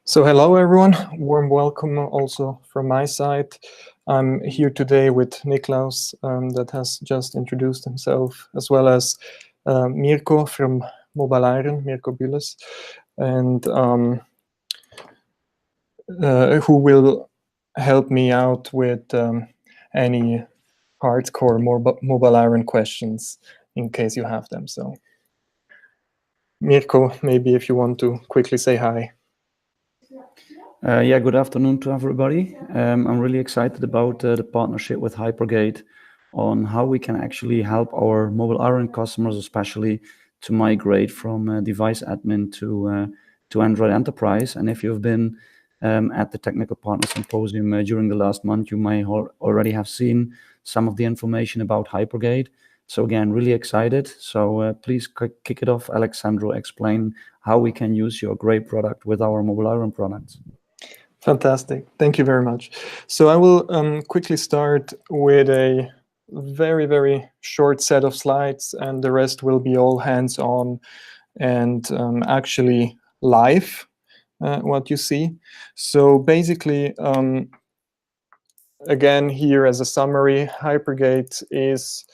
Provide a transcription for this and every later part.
So hello everyone, warm welcome also from my side. I'm here today with Niklaus that has just introduced himself, as well as Mirko from MobileIron, Mirko Bühles, and who will help me out with any hardcore MobileIron questions in case you have them. So Mirko, maybe if you want to quickly say hi. Yeah, good afternoon to everybody. I'm really excited about the partnership with Hypergate on how we can actually help our MobileIron customers, especially to migrate from device admin to Android Enterprise. And if you've been at the Technical Partner Symposium during the last month, you may already have seen some of the information about Hypergate. So again, really excited. So please kick it off, Alessandro. Explain how we can use your great product with our MobileIron products. Fantastic. Thank you very much. So I will quickly start with a very, very short set of slides, and the rest will be all hands-on and actually live, what you see. So basically, again, here as a summary, Hypergate is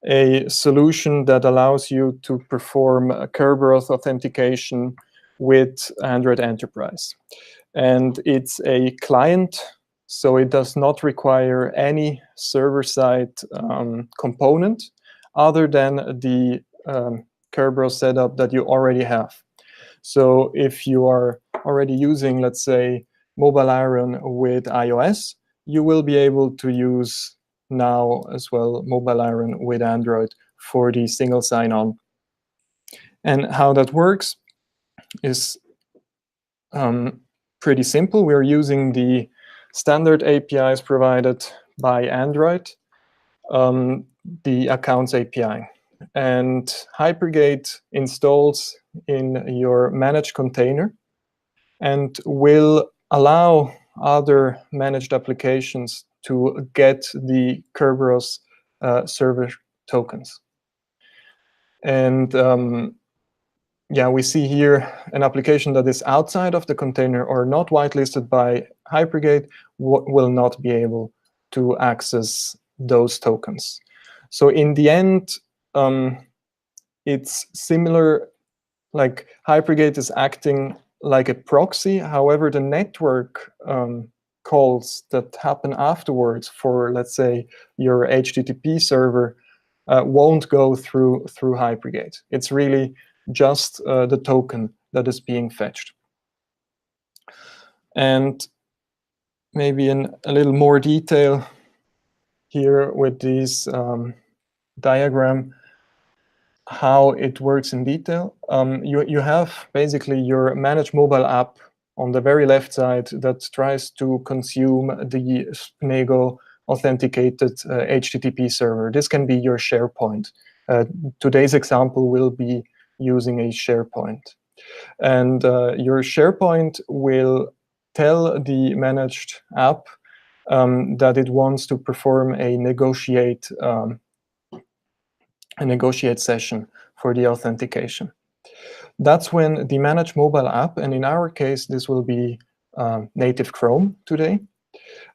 a solution that allows you to perform a Kerberos authentication with Android Enterprise. And it's a client, so it does not require any server-side component other than the Kerberos setup that you already have. So if you are already using, let's say, MobileIron with iOS, you will be able to use now as well MobileIron with Android for the single sign-on. And how that works is pretty simple. We're using the standard APIs provided by Android, the Accounts API. And Hypergate installs in your managed container and will allow other managed applications to get the Kerberos server tokens. And yeah, we see here an application that is outside of the container or not whitelisted by Hypergate will not be able to access those tokens. So in the end, it's similar, like Hypergate is acting like a proxy. However, the network calls that happen afterwards for, let's say, your HTTP server won't go through Hypergate. It's really just the token that is being fetched. And maybe in a little more detail here with this diagram, how it works in detail. You have basically your managed mobile app on the very left side that tries to consume the Spnego authenticated HTTP server. This can be your SharePoint. Today's example will be using a SharePoint. And your SharePoint will tell the managed app that it wants to perform a negotiate session for the authentication. That's when the managed mobile app, and in our case, this will be native Chrome today,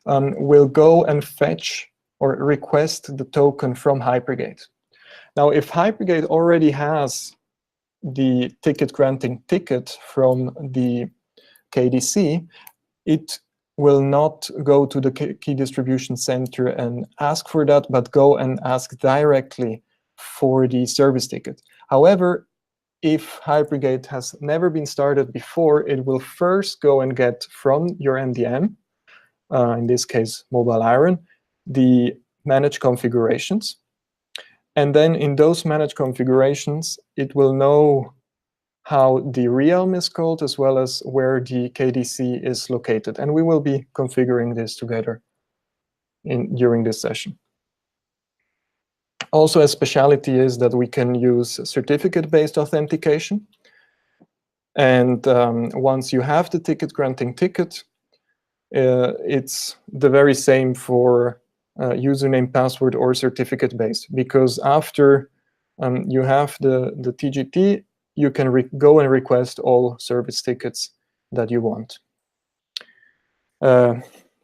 will go and fetch or request the token from Hypergate. Now, if Hypergate already has the ticket granting ticket from the KDC, it will not go to the key distribution center and ask for that, but go and ask directly for the service ticket. However, if Hypergate has never been started before, it will first go and get from your MDM, in this case MobileIron, the managed configurations. And then in those managed configurations, it will know how the realm is called as well as where the KDC is located. And we will be configuring this together during this session. Also, a specialty is that we can use certificate-based authentication. And once you have the ticket granting ticket, it's the very same for username, password, or certificate-based, because after you have the TGT, you can go and request all service tickets that you want.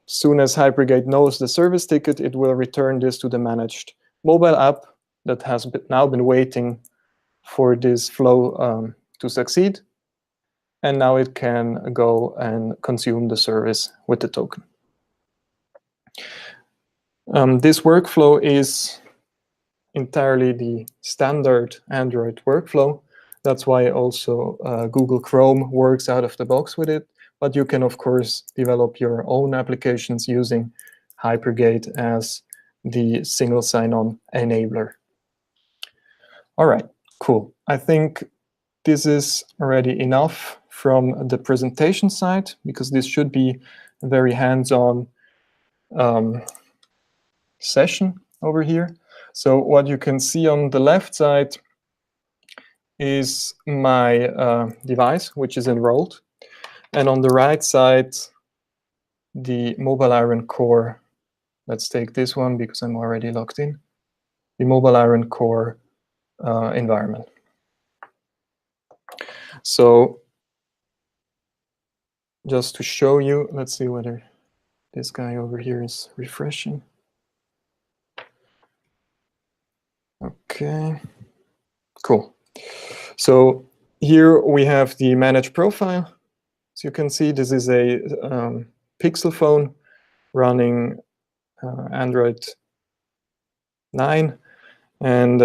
Soon as Hypergate knows the service ticket, it will return this to the managed mobile app that has now been waiting for this flow to succeed. And now it can go and consume the service with the token. This workflow is entirely the standard Android workflow. That's why also Google Chrome works out of the box with it. But you can, of course, develop your own applications using Hypergate as the single sign-on enabler. All right, cool. I think this is already enough from the presentation side, because this should be a very hands-on session over here. So what you can see on the left side is my device, which is enrolled. And on the right side, the MobileIron Core. Let's take this one because I'm already logged in. The MobileIron Core environment. So just to show you, let's see whether this guy over here is refreshing. Okay, cool. So here we have the managed profile. So you can see this is a Pixel phone running Android 9. And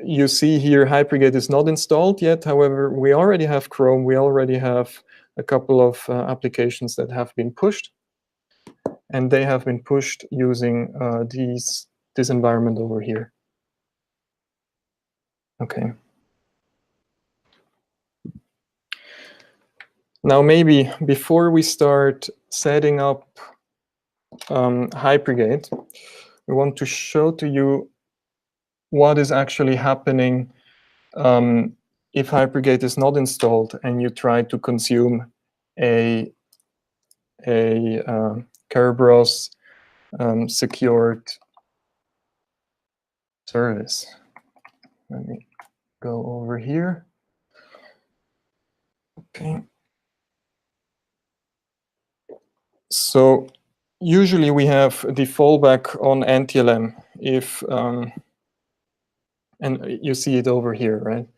you see here Hypergate is not installed yet. However, we already have Chrome. We already have a couple of applications that have been pushed. And they have been pushed using this environment over here. Okay. Now, maybe before we start setting up Hypergate, we want to show to you what is actually happening if Hypergate is not installed and you try to consume a Kerberos secured service. Let me go over here. Okay. So usually we have the fallback on NTLM if, and you see it over here, right?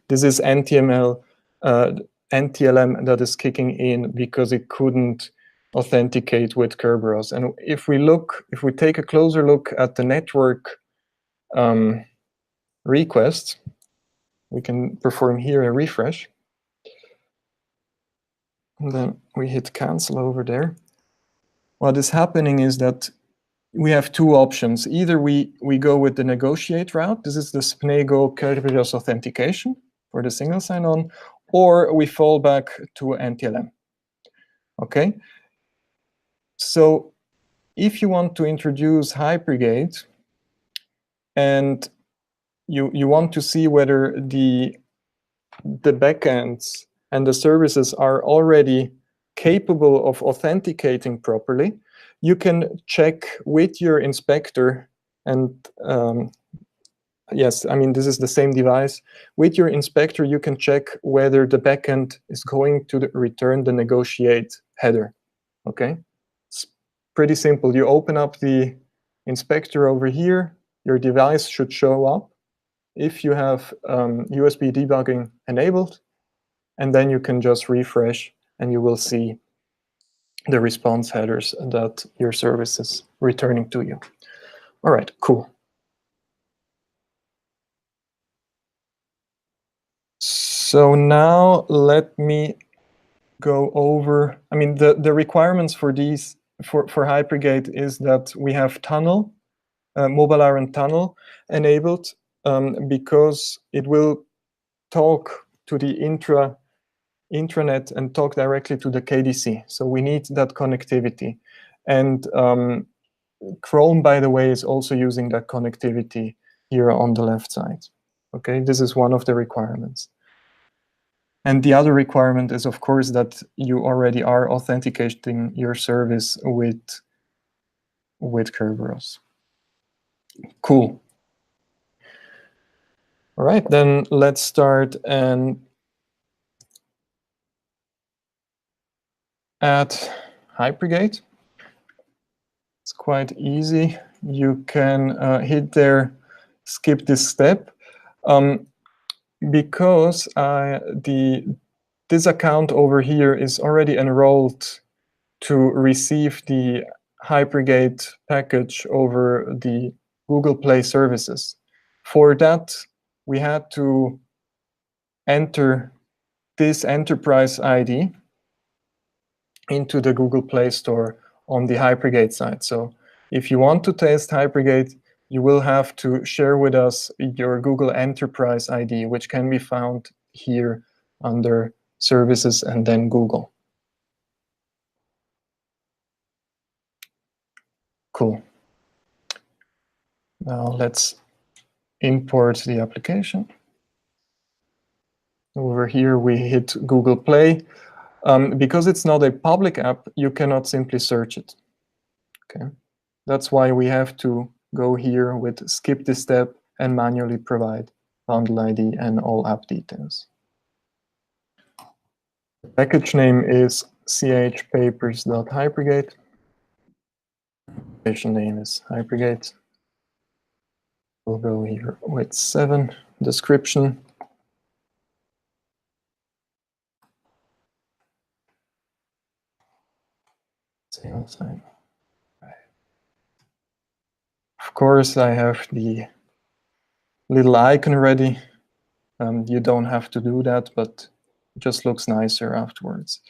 This is NTLM that is kicking in because it couldn't authenticate with Kerberos. And if we take a closer look at the network request, we can perform here a refresh. And then we hit cancel over there. What is happening is that we have two options. Either we go with the negotiate route. This is the SPNEGO Kerberos Authentication for the single sign-on, or we fall back to NTLM. Okay. So if you want to introduce Hypergate and you want to see whether the backends and the services are already capable of authenticating properly, you can check with your inspector, and yes, I mean, this is the same device. With your inspector, you can check whether the backend is going to return the negotiate header. Okay, it's pretty simple. You open up the inspector over here, your device should show up if you have USB debugging enabled, and then you can just refresh and you will see the response headers that your service is returning to you. All right, cool. So now let me go over, I mean, the requirements for these, for Hypergate is that we have tunnel, MobileIron tunnel enabled, because it will talk to the intranet and talk directly to the KDC. So we need that connectivity. And Chrome, by the way, is also using that connectivity here on the left side. Okay, this is one of the requirements. And the other requirement is, of course, that you already are authenticating your service with Kerberos. Cool. All right, then let's start and add Hypergate. It's quite easy. You can hit there, skip this step. Because this account over here is already enrolled to receive the Hypergate package over the Google Play services. For that, we had to enter this enterprise ID into the Google Play Store on the Hypergate side. So if you want to test Hypergate, you will have to share with us your Google Enterprise ID, which can be found here under Services and then Google. Cool. Now let's import the application. Over here, we hit Google Play. Because it's not a public app, you cannot simply search it. Okay, that's why we have to go here with skip this step and manually provide bundle ID and all app details. The package name is chpapers.hypergate. Application name is Hypergate. We'll go here with 7. Description. Sales time. Of course, I have the little icon ready. You don't have to do that, but it just looks nicer afterwards.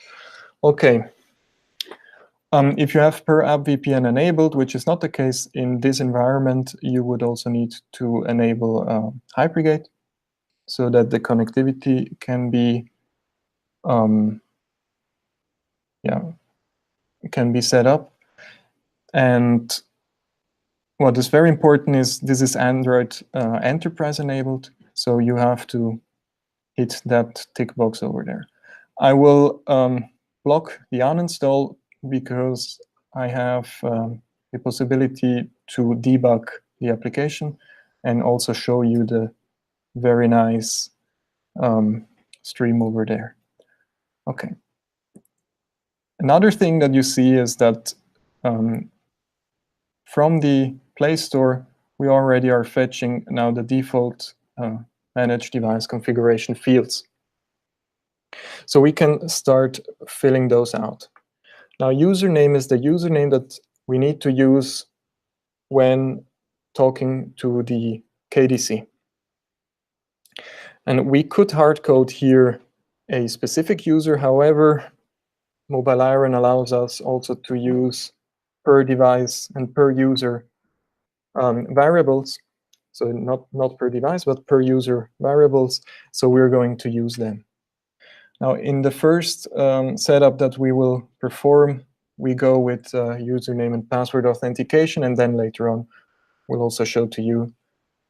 Okay. If you have per app VPN enabled, which is not the case in this environment, you would also need to enable Hypergate so that the connectivity can be set up. And what is very important is this is Android Enterprise enabled, so you have to hit that tick box over there. I will block the uninstall because I have the possibility to debug the application and also show you the very nice stream over there. Okay. Another thing that you see is that from the Play Store, we already are fetching now the default manage device configuration fields. So we can start filling those out. Now, username is the username that we need to use when talking to the KDC. And we could hardcode here a specific user. However, MobileIron allows us also to use per device and per user variables. So not per device, but per user variables. So we're going to use them. Now, in the first setup that we will perform, we go with username and password authentication, and then later on, we'll also show to you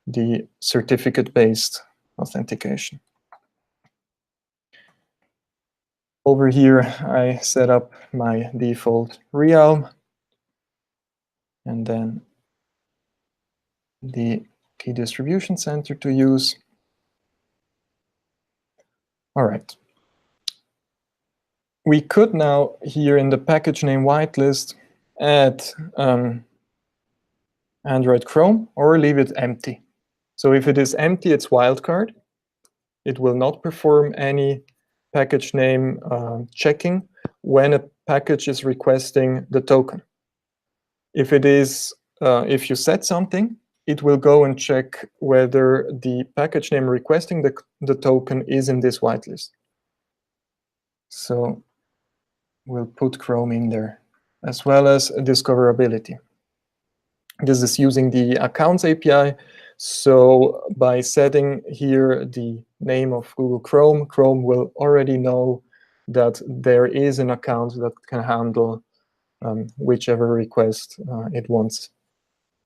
the certificate-based authentication. Over here, I set up my default realm, and then the key distribution center to use. All right. We could now, here in the package name whitelist, add Android Chrome or leave it empty. So if it is empty, it's wildcard. It will not perform any package name checking when a package is requesting the token. If it is, if you set something, it will go and check whether the package name requesting the token is in this whitelist. So we'll put Chrome in there, as well as discoverability. This is using the Accounts API. So by setting here the name of Google Chrome, Chrome will already know that there is an account that can handle whichever request it wants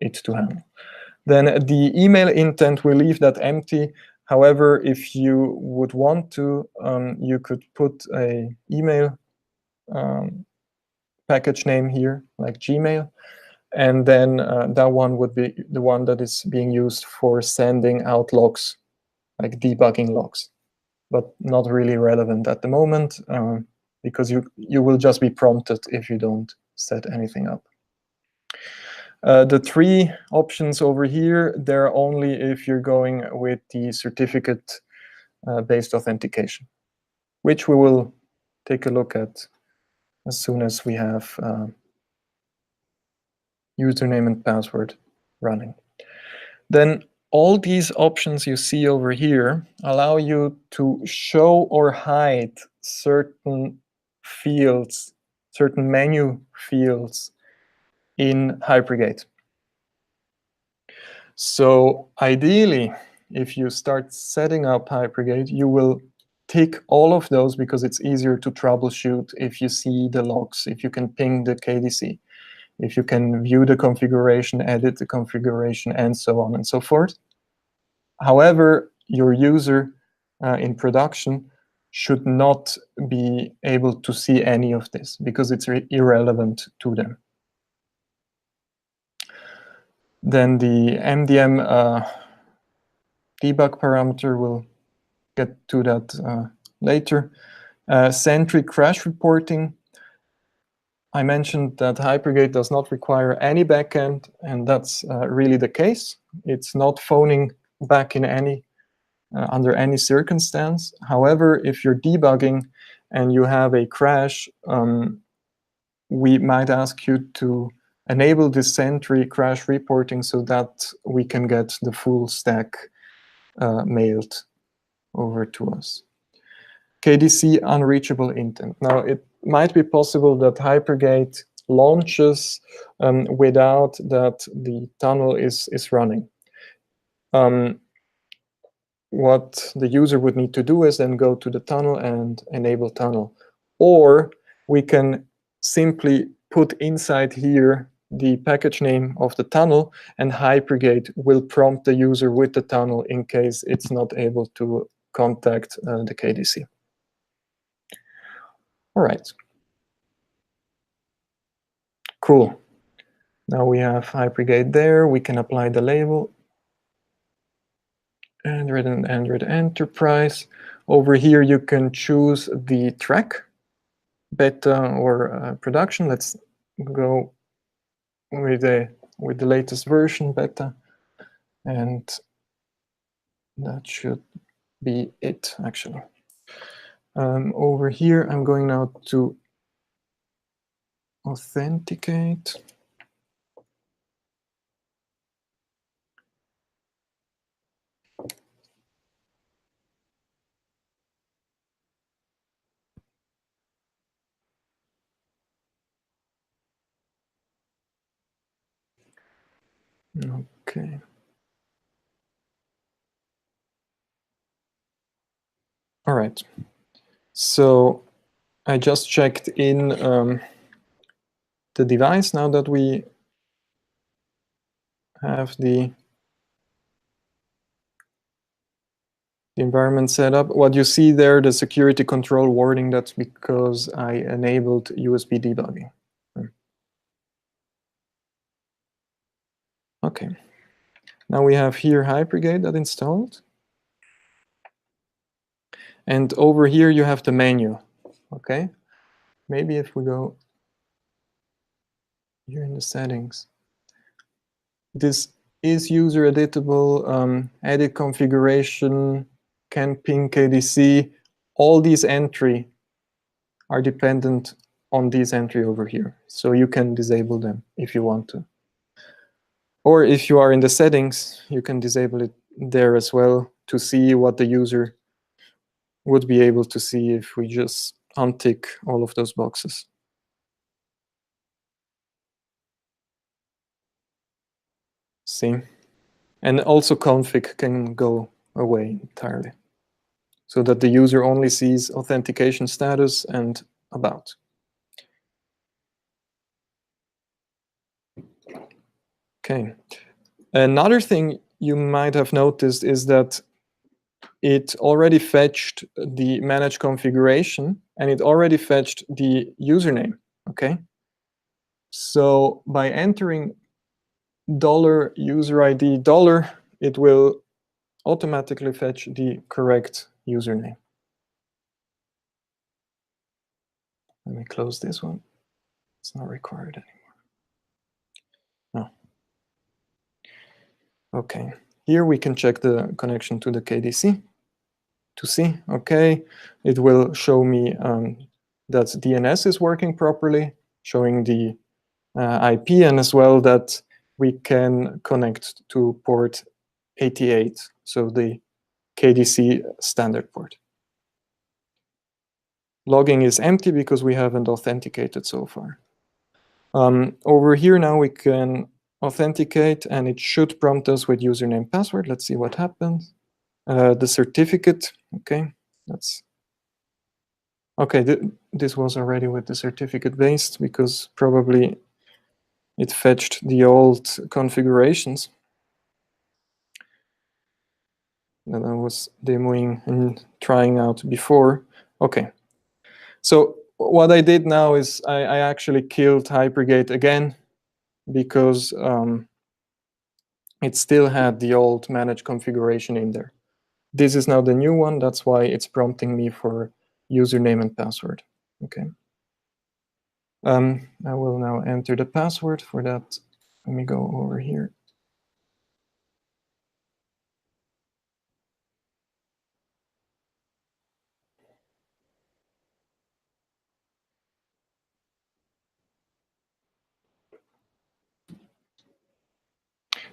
it to handle. Then the email intent, will leave that empty. However, if you would want to, you could put an email package name here, like Gmail, and then that one would be the one that is being used for sending out logs, like debugging logs, but not really relevant at the moment. because you will just be prompted if you don't set anything up. The three options over here, they're only if you're going with the certificate-based authentication, which we will take a look at as soon as we have username and password running. Then all these options you see over here allow you to show or hide certain fields, certain menu fields in Hypergate. So ideally, if you start setting up Hypergate, you will tick all of those because it's easier to troubleshoot if you see the logs, if you can ping the KDC, if you can view the configuration, edit the configuration, and so on and so forth. However, your user in production should not be able to see any of this because it's irrelevant to them. Then the MDM debug parameter, we'll get to that later. Centric crash reporting. I mentioned that Hypergate does not require any backend, and that's really the case. It's not phoning back in any under any circumstance. However, if you're debugging and you have a crash, we might ask you to enable this Centric crash reporting so that we can get the full stack mailed over to us. KDC unreachable intent. Now, it might be possible that Hypergate launches without that the tunnel is running. What the user would need to do is then go to the tunnel and enable tunnel. Or we can simply put inside here the package name of the tunnel, and Hypergate will prompt the user with the tunnel in case it's not able to contact the KDC. All right. Cool. Now we have Hypergate there. We can apply the label. Android and Android Enterprise. Over here, you can choose the track, beta or production. Let's go with the latest version, beta, and that should be it, actually. Over here, I'm going now to authenticate. Okay. All right. So I just checked in the device now that we have the environment set up. What you see there, the security control warning, that's because I enabled USB debugging. Okay. Now we have here Hypergate that installed. And over here you have the menu. Okay. Maybe if we go here in the settings. This is user editable, edit configuration, can ping KDC. All these entry are dependent on this entry over here. So you can disable them if you want to. Or if you are in the settings, you can disable it there as well to see what the user would be able to see if we just untick all of those boxes. See? And also config can go away entirely, so that the user only sees authentication status and about. Okay. Another thing you might have noticed is that it already fetched the manage configuration and it already fetched the username. Okay. So by entering $user ID $, it will automatically fetch the correct username. Let me close this one. It's not required anymore. No. Okay. Here we can check the connection to the KDC to see. Okay, it will show me that DNS is working properly, showing the IP, and as well that we can connect to port 88, so the KDC standard port. Logging is empty because we haven't authenticated so far. Over here now we can authenticate, and it should prompt us with username password. Let's see what happens. The certificate, okay, that's okay. This was already with the certificate based because probably it fetched the old configurations that I was demoing and trying out before. Okay, so what I did now is I actually killed Hypergate again because it still had the old manage configuration in there. This is now the new one. That's why it's prompting me for username and password. Okay. I will now enter the password. For that, let me go over here.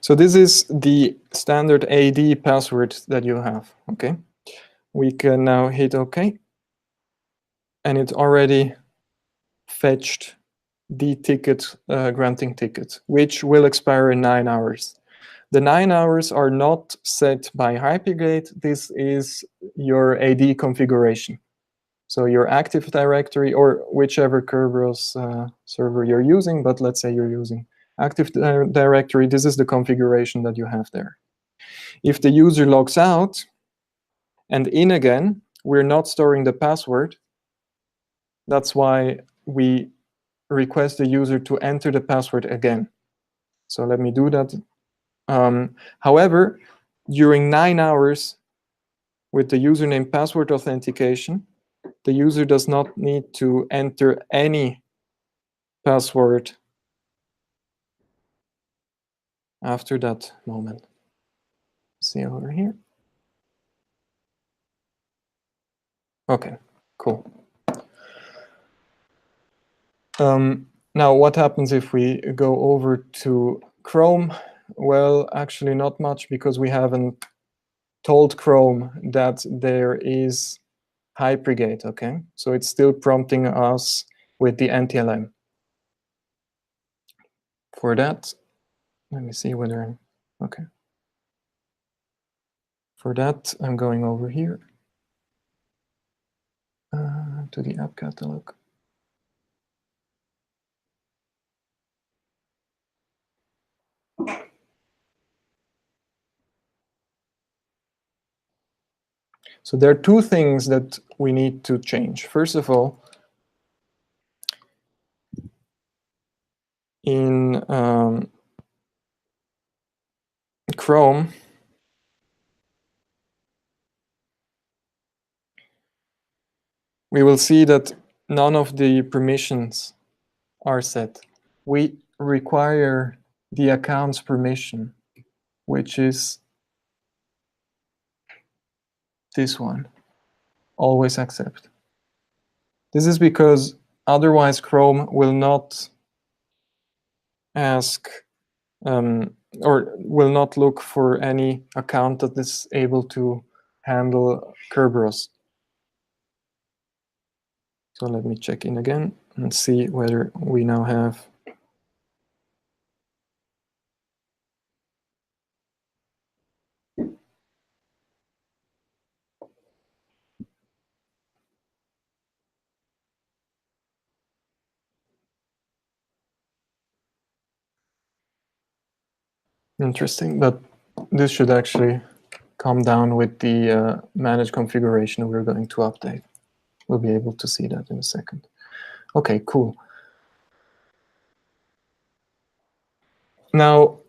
So this is the standard AD password that you have. Okay. We can now hit OK. And it already fetched the ticket, granting ticket, which will expire in 9 hours. The 9 hours are not set by Hypergate. This is your AD configuration. So your Active Directory, or whichever Kerberos server you're using, but let's say you're using Active Directory, this is the configuration that you have there. If the user logs out and in again, we're not storing the password. That's why we request the user to enter the password again. So let me do that. However, during 9 hours with the username password authentication, the user does not need to enter any password after that moment. See over here. Okay, cool. Now, what happens if we go over to Chrome? Well, actually not much, because we haven't told Chrome that there is Hypergate, okay? So it's still prompting us with the NTLM. For that, let me see whether okay. For that, I'm going over here to the app catalog. So there are two things that we need to change. First of all, in Chrome, we will see that none of the permissions are set. We require the account's permission, which is this one, always accept. This is because otherwise Chrome will not ask or will not look for any account that is able to handle Kerberos. So let me check in again and see whether we now have interesting, but this should actually come down with the manage configuration we're going to update. We'll be able to see that in a second. Okay, cool. Now,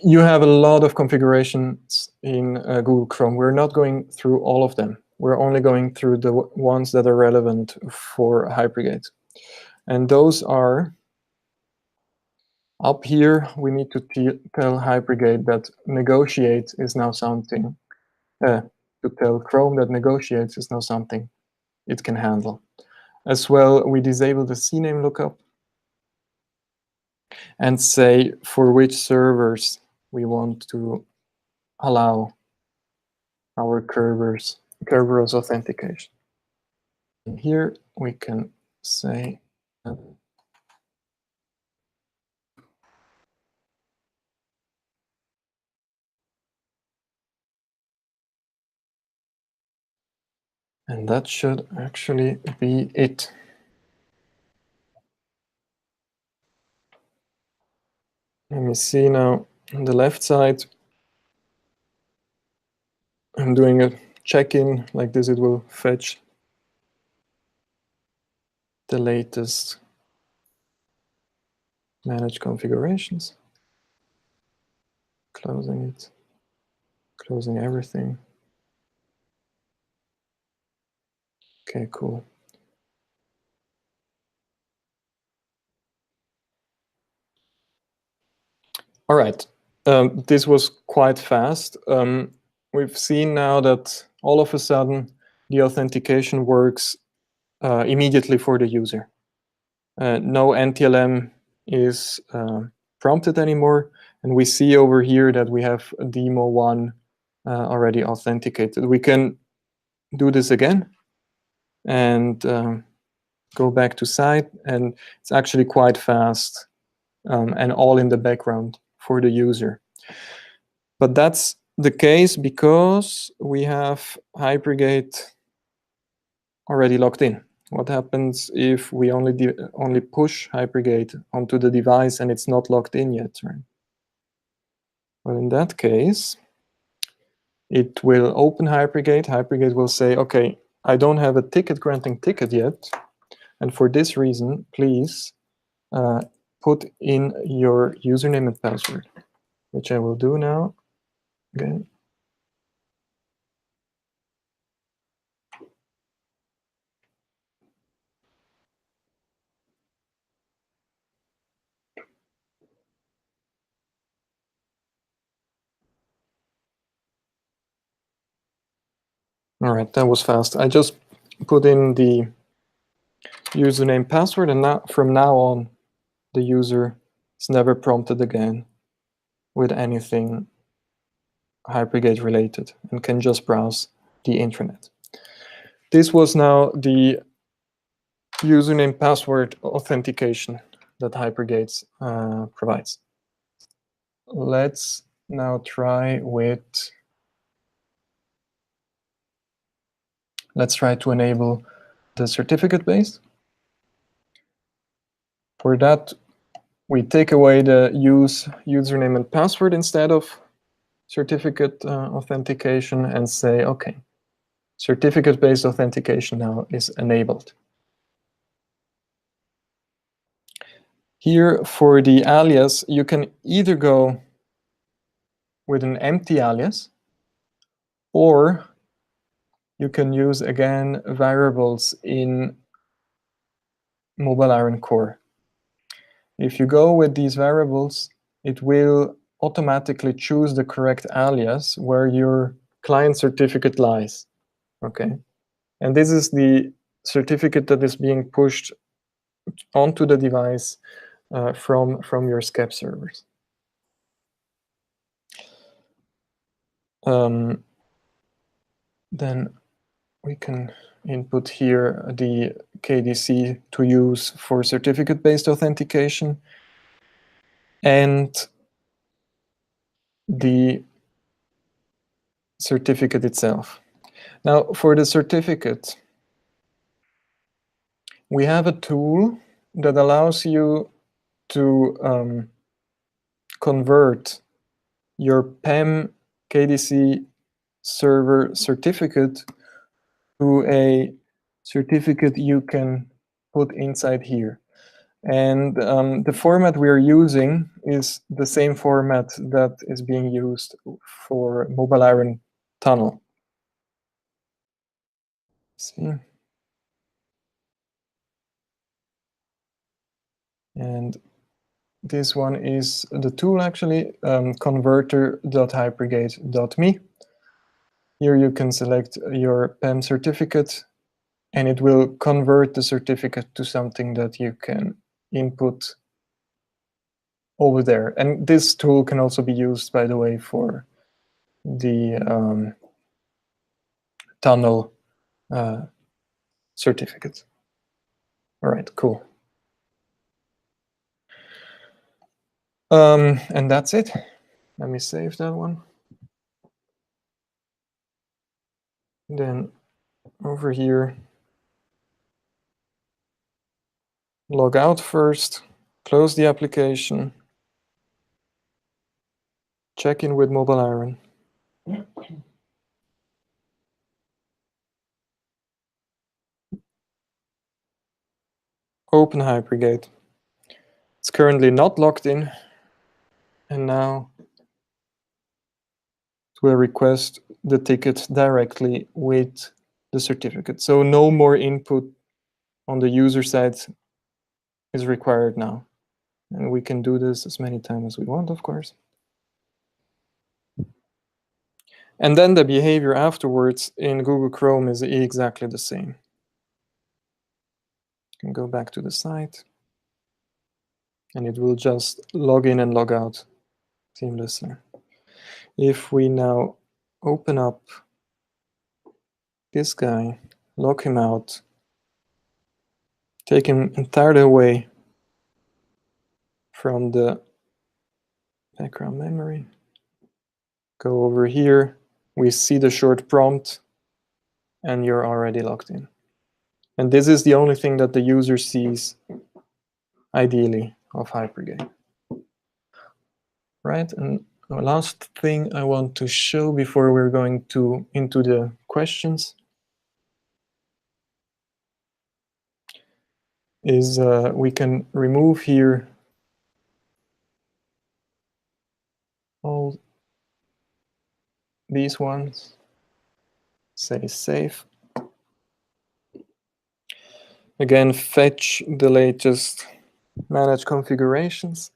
you have a lot of configurations in Google Chrome. We're not going through all of them. we're only going through the ones that are relevant for Hypergate. And those are, up here, we need to tell Hypergate that negotiate is now something, to tell Chrome that negotiates is now something it can handle. As well, we disable the CNAME lookup and say for which servers we want to allow our Kerberos authentication. And here we can say and that should actually be it. Let me see now on the left side. I'm doing a check-in like this. It will fetch the latest manage configurations. Closing it, closing everything. Okay, cool. All right, this was quite fast. We've seen now that all of a sudden the authentication works immediately for the user. No NTLM is prompted anymore, and we see over here that we have demo 1 already authenticated. We can do this again and go back to site, and it's actually quite fast and all in the background for the user. But that's the case because we have Hypergate already logged in. What happens if we only push Hypergate onto the device and it's not logged in yet, right? Well, in that case, it will open Hypergate. Hypergate will say, okay, I don't have a ticket granting ticket yet, and for this reason, please put in your username and password, which I will do now. Again. All right, that was fast. I just put in the username password, and now from now on, the user is never prompted again with anything Hypergate related and can just browse the intranet. This was now the username password authentication that Hypergate provides. Let's now try with, let's try to enable the certificate based. For that, we take away the use username and password instead of certificate authentication and say, okay, certificate-based authentication now is enabled. Here for the alias, you can either go with an empty alias, or you can use, again, variables in MobileIron Core. If you go with these variables, it will automatically choose the correct alias where your client certificate lies. Okay, and this is the certificate that is being pushed onto the device from your SCAP servers. Then we can input here the KDC to use for certificate-based authentication and the certificate itself. Now, for the certificate, we have a tool that allows you to convert your PEM KDC server certificate to a certificate you can put inside here. And the format we are using is the same format that is being used for MobileIron Tunnel. see. And this one is the tool, actually, converter.hypergate.me. Here you can select your PEM certificate, and it will convert the certificate to something that you can input over there. And this tool can also be used, by the way, for the tunnel certificate. All right, cool. And that's it. Let me save that one. Then over here, log out first, close the application, check in with MobileIron. Open Hypergate. It's currently not logged in, and now it will request the ticket directly with the certificate. So no more input on the user side is required now. And we can do this as many times as we want, of course. And then the behavior afterwards in Google Chrome is exactly the same. You can go back to the site, and it will just log in and log out seamlessly. If we now open up this guy, log him out, take him entirely away from the background memory, go over here, we see the short prompt, and you're already logged in. And this is the only thing that the user sees, ideally, of Hypergate. Right, and the last thing I want to show before we're going into the questions is we can remove here all these ones, say save. Again, fetch the latest manage configurations.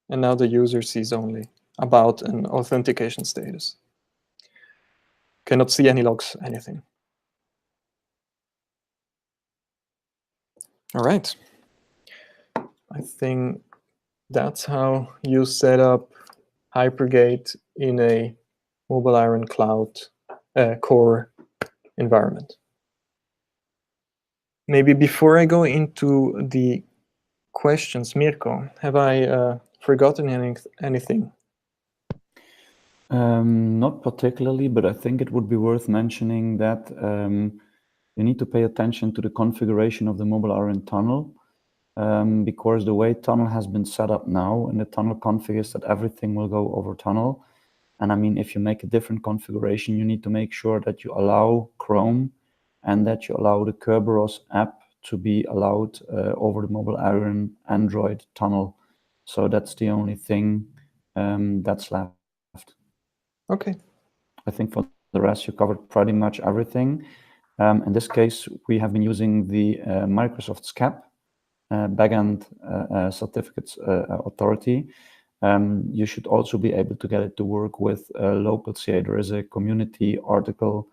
And now the user sees only about an authentication status. Cannot see any logs, anything. All right. I think that's how you set up Hypergate in a MobileIron Cloud Core environment. Maybe before I go into the questions, Mirko, have I forgotten anything? Not particularly, but I think it would be worth mentioning that you need to pay attention to the configuration of the MobileIron tunnel, because the way tunnel has been set up now, and the tunnel config is that everything will go over tunnel. And I mean, if you make a different configuration, you need to make sure that you allow Chrome and that you allow the Kerberos app to be allowed over the MobileIron Android tunnel. So that's the only thing that's left. Okay. I think for the rest, you covered pretty much everything. In this case, we have been using the Microsoft SCAP backend certificates authority. You should also be able to get it to work with local CA. There is a community article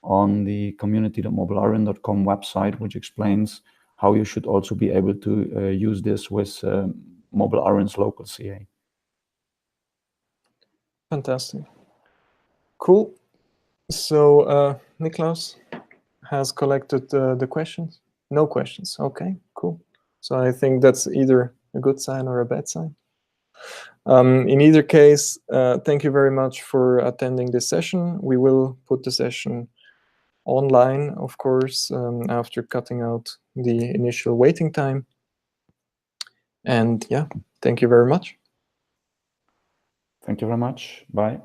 on the community.mobileiron.com website, which explains how you should also be able to use this with MobileIron's local CA. Fantastic. Cool. So Niklaus has collected the questions. No questions. Okay, cool. So I think that's either a good sign or a bad sign. In either case, thank you very much for attending this session. We will put the session online, of course, after cutting out the initial waiting time. And yeah, thank you very much. Thank you very much. Bye.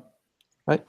Bye.